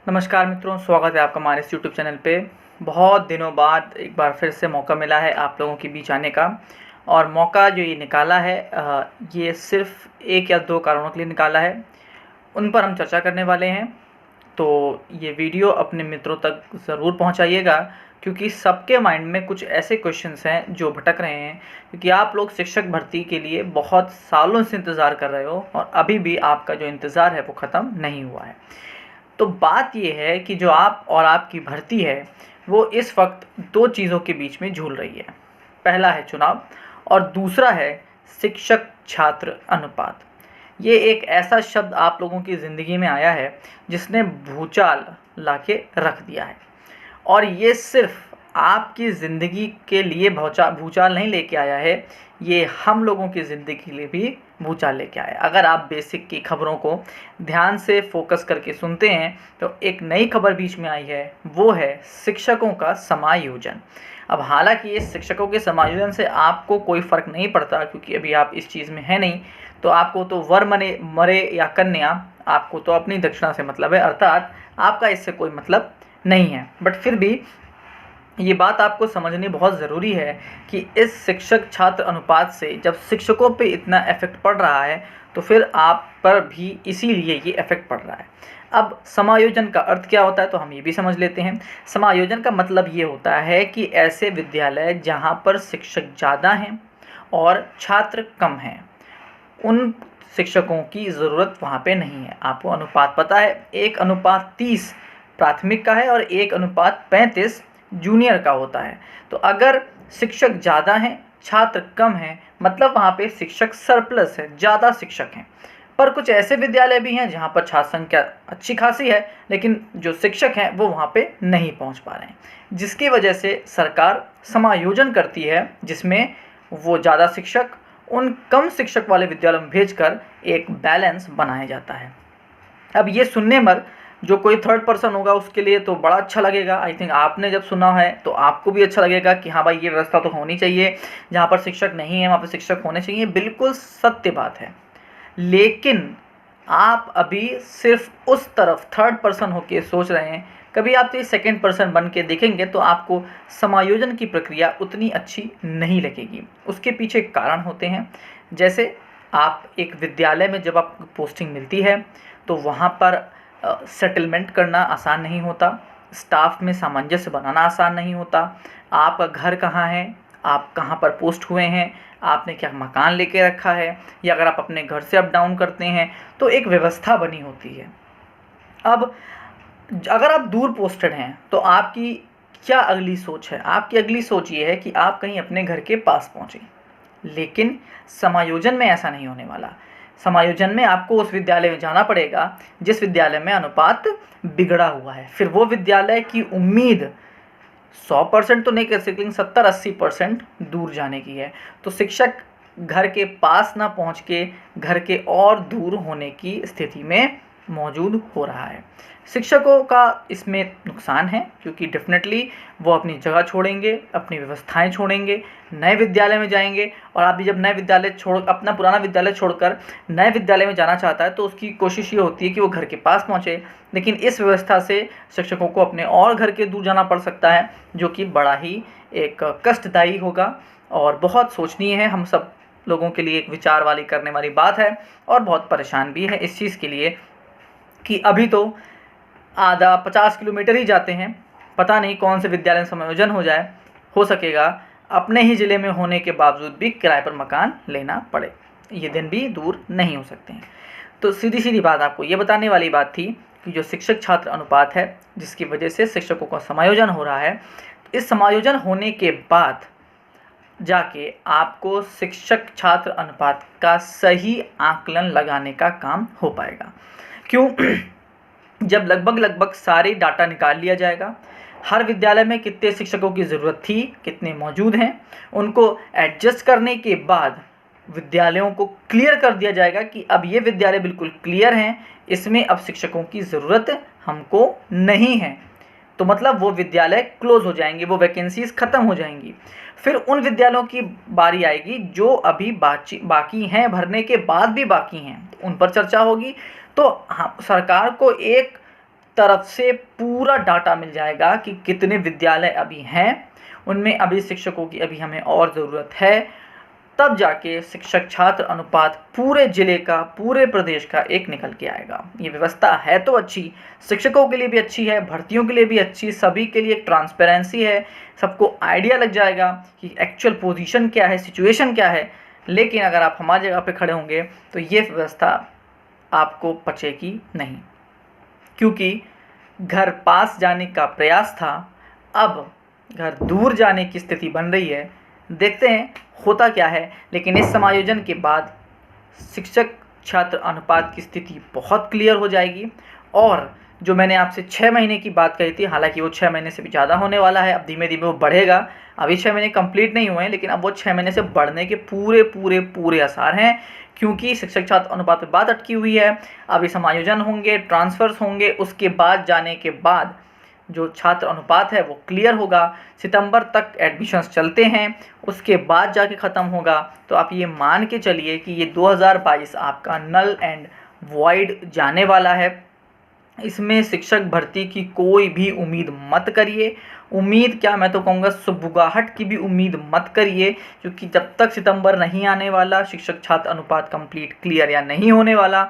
नमस्कार मित्रों, स्वागत है आपका हमारे इस यूट्यूब चैनल पे। बहुत दिनों बाद एक बार फिर से मौका मिला है आप लोगों के बीच आने का। और मौका जो ये निकाला है ये सिर्फ एक या दो कारणों के लिए निकाला है, उन पर हम चर्चा करने वाले हैं। तो ये वीडियो अपने मित्रों तक ज़रूर पहुंचाइएगा, क्योंकि सबके माइंड में कुछ ऐसे क्वेश्चंस हैं जो भटक रहे हैं। क्योंकि आप लोग शिक्षक भर्ती के लिए बहुत सालों से इंतज़ार कर रहे हो और अभी भी आपका जो इंतज़ार है वो ख़त्म नहीं हुआ है। तो बात ये है कि जो आप और आपकी भर्ती है वो इस वक्त दो चीज़ों के बीच में झूल रही है। पहला है चुनाव और दूसरा है शिक्षक छात्र अनुपात। ये एक ऐसा शब्द आप लोगों की ज़िंदगी में आया है जिसने भूचाल ला के रख दिया है। और ये सिर्फ आपकी ज़िंदगी के लिए भूचाल नहीं लेके आया है, ये हम लोगों की ज़िंदगी के लिए भी भूचाल लेके आया है। अगर आप बेसिक की खबरों को ध्यान से फोकस करके सुनते हैं तो एक नई खबर बीच में आई है, वो है शिक्षकों का समायोजन। अब हालांकि इस शिक्षकों के समायोजन से आपको कोई फ़र्क नहीं पड़ता, क्योंकि अभी आप इस चीज़ में है नहीं। तो आपको तो वर मरे या कन्या, आपको तो अपनी दक्षिणा से मतलब है, अर्थात आपका इससे कोई मतलब नहीं है। बट फिर भी ये बात आपको समझनी बहुत ज़रूरी है कि इस शिक्षक छात्र अनुपात से जब शिक्षकों पे इतना इफ़ेक्ट पड़ रहा है तो फिर आप पर भी इसीलिए ये इफ़ेक्ट पड़ रहा है। अब समायोजन का अर्थ क्या होता है तो हम ये भी समझ लेते हैं। समायोजन का मतलब ये होता है कि ऐसे विद्यालय जहाँ पर शिक्षक ज़्यादा हैं और छात्र कम हैं, उन शिक्षकों की ज़रूरत वहाँ पे नहीं है। आपको अनुपात पता है, 1:30 प्राथमिक का है और 1:35 जूनियर का होता है। तो अगर शिक्षक ज़्यादा हैं, छात्र कम हैं, मतलब वहाँ पे शिक्षक सरप्लस है, ज़्यादा शिक्षक हैं। पर कुछ ऐसे विद्यालय भी हैं जहाँ पर छात्र संख्या अच्छी खासी है, लेकिन जो शिक्षक हैं वो वहाँ पे नहीं पहुँच पा रहे हैं, जिसकी वजह से सरकार समायोजन करती है, जिसमें वो ज़्यादा शिक्षक उन कम शिक्षक वाले विद्यालयों में भेजकर एक बैलेंस बनाया जाता है। अब ये सुनने पर जो कोई थर्ड पर्सन होगा उसके लिए तो बड़ा अच्छा लगेगा। आई थिंक आपने जब सुना है तो आपको भी अच्छा लगेगा कि हाँ भाई, ये व्यवस्था तो होनी चाहिए, जहाँ पर शिक्षक नहीं है वहाँ पर शिक्षक होने चाहिए। बिल्कुल सत्य बात है, लेकिन आप अभी सिर्फ उस तरफ थर्ड पर्सन होके सोच रहे हैं। कभी आप तो सेकेंड पर्सन बन के देखेंगे तो आपको समायोजन की प्रक्रिया उतनी अच्छी नहीं लगेगी। उसके पीछे कारण होते हैं। जैसे आप एक विद्यालय में जब आपको पोस्टिंग मिलती है तो वहाँ पर सेटलमेंट करना आसान नहीं होता, स्टाफ में सामंजस्य बनाना आसान नहीं होता। आपका घर कहाँ है, आप कहाँ पर पोस्ट हुए हैं, आपने क्या मकान लेके रखा है, या अगर आप अपने घर से अप डाउन करते हैं तो एक व्यवस्था बनी होती है। अब अगर आप दूर पोस्टेड हैं तो आपकी क्या अगली सोच है? आपकी अगली सोच ये है कि आप कहीं अपने घर के पास पहुँचें, लेकिन समायोजन में ऐसा नहीं होने वाला। समायोजन में आपको उस विद्यालय में जाना पड़ेगा जिस विद्यालय में अनुपात बिगड़ा हुआ है। फिर वो विद्यालय की उम्मीद 100% तो नहीं कर सकते, लेकिन 70-80% दूर जाने की है। तो शिक्षक घर के पास ना पहुंच के घर के और दूर होने की स्थिति में मौजूद हो रहा है। शिक्षकों का इसमें नुकसान है, क्योंकि डेफिनेटली वो अपनी जगह छोड़ेंगे, अपनी व्यवस्थाएं छोड़ेंगे, नए विद्यालय में जाएंगे। और आप भी जब नए विद्यालय अपना पुराना विद्यालय छोड़कर नए विद्यालय में जाना चाहता है तो उसकी कोशिश ये होती है कि वो घर के पास पहुँचे। लेकिन इस व्यवस्था से शिक्षकों को अपने और घर के दूर जाना पड़ सकता है, जो कि बड़ा ही एक कष्टदायी होगा और बहुत सोचनीय है। हम सब लोगों के लिए एक विचार वाली करने वाली बात है और बहुत परेशान भी है इस चीज़ के लिए कि अभी तो आधा 50 किलोमीटर ही जाते हैं, पता नहीं कौन से विद्यालय में समायोजन हो सकेगा, अपने ही ज़िले में होने के बावजूद भी किराए पर मकान लेना पड़े। ये दिन भी दूर नहीं हो सकते हैं। तो सीधी सीधी बात आपको ये बताने वाली बात थी कि जो शिक्षक छात्र अनुपात है, जिसकी वजह से शिक्षकों का समायोजन हो रहा है, इस समायोजन होने के बाद जाके आपको शिक्षक छात्र अनुपात का सही आकलन लगाने का काम हो पाएगा। क्यों? जब लगभग सारे डाटा निकाल लिया जाएगा, हर विद्यालय में कितने शिक्षकों की ज़रूरत थी, कितने मौजूद हैं, उनको एडजस्ट करने के बाद विद्यालयों को क्लियर कर दिया जाएगा कि अब ये विद्यालय बिल्कुल क्लियर हैं, इसमें अब शिक्षकों की ज़रूरत हमको नहीं है। तो मतलब वो विद्यालय क्लोज हो जाएंगे, वो वैकेंसीज ख़त्म हो जाएंगी। फिर उन विद्यालयों की बारी आएगी जो अभी बाकी हैं, भरने के बाद भी बाकी हैं, उन पर चर्चा होगी। तो हाँ, सरकार को एक तरफ से पूरा डाटा मिल जाएगा कि कितने विद्यालय अभी हैं, उनमें अभी शिक्षकों की अभी हमें और ज़रूरत है। तब जाके शिक्षक छात्र अनुपात पूरे ज़िले का, पूरे प्रदेश का एक निकल के आएगा। ये व्यवस्था है तो अच्छी, शिक्षकों के लिए भी अच्छी है, भर्तियों के लिए भी अच्छी, सभी के लिए एक ट्रांसपेरेंसी है, सबको आइडिया लग जाएगा कि एक्चुअल पोजीशन क्या है, सिचुएशन क्या है। लेकिन अगर आप हमारी जगह पे खड़े होंगे तो ये व्यवस्था आपको पचेगी नहीं, क्योंकि घर पास जाने का प्रयास था, अब घर दूर जाने की स्थिति बन रही है। देखते हैं होता क्या है। लेकिन इस समायोजन के बाद शिक्षक छात्र अनुपात की स्थिति बहुत क्लियर हो जाएगी। और जो मैंने आपसे 6 महीने की बात कही थी, हालांकि वो 6 महीने से भी ज़्यादा होने वाला है, अब धीमे धीमे वो बढ़ेगा। अभी 6 महीने कंप्लीट नहीं हुए हैं, लेकिन अब वो 6 महीने से बढ़ने के पूरे पूरे पूरे आसार हैं, क्योंकि शिक्षक छात्र अनुपात पर बात अटकी हुई है। अभी समायोजन होंगे, ट्रांसफ़र्स होंगे, उसके बाद जाने के बाद जो छात्र अनुपात है वो क्लियर होगा। सितंबर तक एडमिशन्स चलते हैं, उसके बाद जाके ख़त्म होगा। तो आप ये मान के चलिए कि ये 2022 आपका नल एंड वॉइड जाने वाला है। इसमें शिक्षक भर्ती की कोई भी उम्मीद मत करिए। उम्मीद क्या, मैं तो कहूँगा सुबुगाहट की भी उम्मीद मत करिए, क्योंकि जब तक सितंबर नहीं आने वाला, शिक्षक छात्र अनुपात कंप्लीट क्लियर या नहीं होने वाला,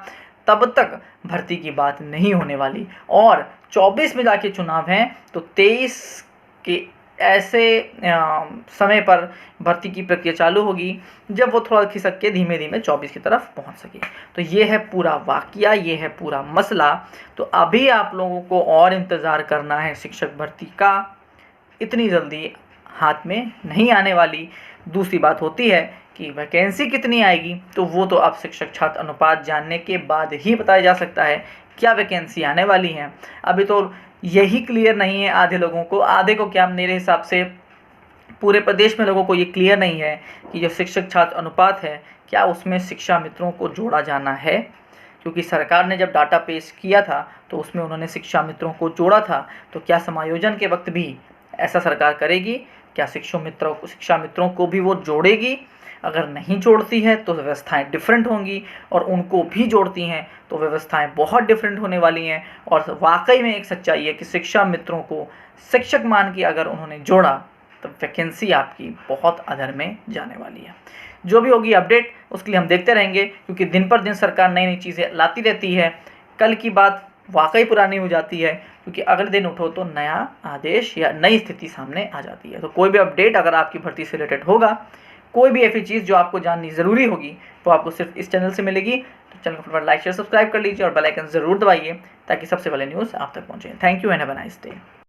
तब तक भर्ती की बात नहीं होने वाली। और 24 में जाके चुनाव हैं, तो 23 के ऐसे समय पर भर्ती की प्रक्रिया चालू होगी जब वो थोड़ा खिसक के धीमे धीमे 24 की तरफ पहुंच सके। तो ये है पूरा वाकया, ये है पूरा मसला। तो अभी आप लोगों को और इंतज़ार करना है शिक्षक भर्ती का, इतनी जल्दी हाथ में नहीं आने वाली। दूसरी बात होती है कि वैकेंसी कितनी आएगी, तो वो तो आप शिक्षक छात्र अनुपात जानने के बाद ही बताया जा सकता है क्या वैकेंसी आने वाली है। अभी तो यही क्लियर नहीं है आधे लोगों को, आधे को क्या, मेरे हिसाब से पूरे प्रदेश में लोगों को ये क्लियर नहीं है कि जो शिक्षक छात्र अनुपात है क्या उसमें शिक्षा मित्रों को जोड़ा जाना है। क्योंकि सरकार ने जब डाटा पेश किया था तो उसमें उन्होंने शिक्षा मित्रों को जोड़ा था, तो क्या समायोजन के वक्त भी ऐसा सरकार करेगी? क्या शिक्षा मित्रों को भी वो जोड़ेगी? अगर नहीं जोड़ती है तो व्यवस्थाएं डिफरेंट होंगी, और उनको भी जोड़ती हैं तो व्यवस्थाएं बहुत डिफरेंट होने वाली हैं। और वाकई में एक सच्चाई है कि शिक्षा मित्रों को शिक्षक मान के अगर उन्होंने जोड़ा तो वैकेंसी आपकी बहुत अधर में जाने वाली है। जो भी होगी अपडेट, उसके लिए हम देखते रहेंगे, क्योंकि दिन पर दिन सरकार नई नई चीज़ें लाती रहती है। कल की बात वाकई पुरानी हो जाती है, क्योंकि अगले दिन उठो तो नया आदेश या नई स्थिति सामने आ जाती है। तो कोई भी अपडेट अगर आपकी भर्ती से रिलेटेड होगा, कोई भी ऐसी चीज़ जो आपको जाननी ज़रूरी होगी, तो आपको सिर्फ इस चैनल से मिलेगी। तो चैनल को फटाफट लाइक शेयर सब्सक्राइब कर लीजिए और बेल आइकन ज़रूर दबाइए, ताकि सबसे पहले न्यूज़ आप तक पहुँचे। Thank you and have a nice day.